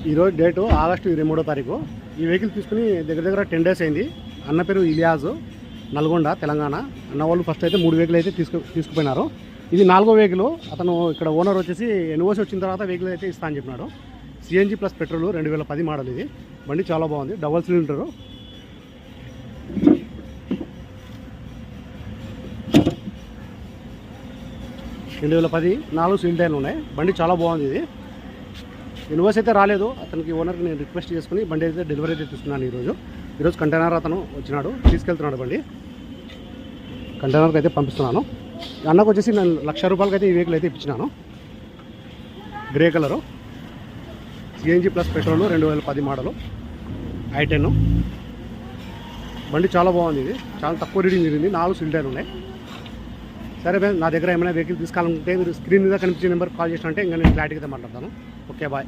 ఈరోజు date August 23వ తారీఖు. ఈ వెహికల్ తీసుకుని దగ్గర 10 days అయింది. అన్న పేరు ఇలియాజ్, నల్గొండ, తెలంగాణ. అన్న వాళ్ళు ఫస్ట్ అయితే 3 వెహికల్ అయితే తీసుకుపోయినారు. ఇది 4వ వెహికల్. అతను ఇక్కడ ఓనర్ వచ్చేసి ఎన్ఓసి వచ్చిన తర్వాత వెహికల్ అయితే ఇస్తా అని చెప్పినాడు. CNG plus petrol 2010 model. ఇది బండి చాలా బాగుంది. Double cylinder. (2010) 4 సీల్ టైర్లు ఉన్నాయి. బండి చాలా బాగుంది. ఇది ఇన్వాయిస్ అయితే రాలేదు. అతనికి ఓనర్కి నేను రిక్వెస్ట్ చేసుకుని బండి అయితే డెలివరీ అయితే తీసుకున్నాను. ఈరోజు కంటైనర్ అతను వచ్చినాడు, తీసుకెళ్తున్నాడు బండి. కంటైనర్కి అయితే పంపిస్తున్నాను. అన్నకు వచ్చేసి నేను ₹1,00,000 అయితే ఈ వెహికల్ అయితే ఇప్పించినాను. Grey colour, CNG plus petrol, 2010 model, i10. బండి చాలా బాగుంది. ఇది చాలా తక్కువ రీడింగ్ జరిగింది. 4 సీల్ టైర్లు ఉన్నాయి. సరే ఫ్రెండ్స్, నా దగ్గర ఏమైనా వెహికల్ తీసుకోవాలంటే మీరు స్క్రీన్ మీద కనిపించే నెంబర్ కాల్ చేసినంటే ఇంకా నేను క్లారిటీగా మాట్లాడతాను. Okay, bye.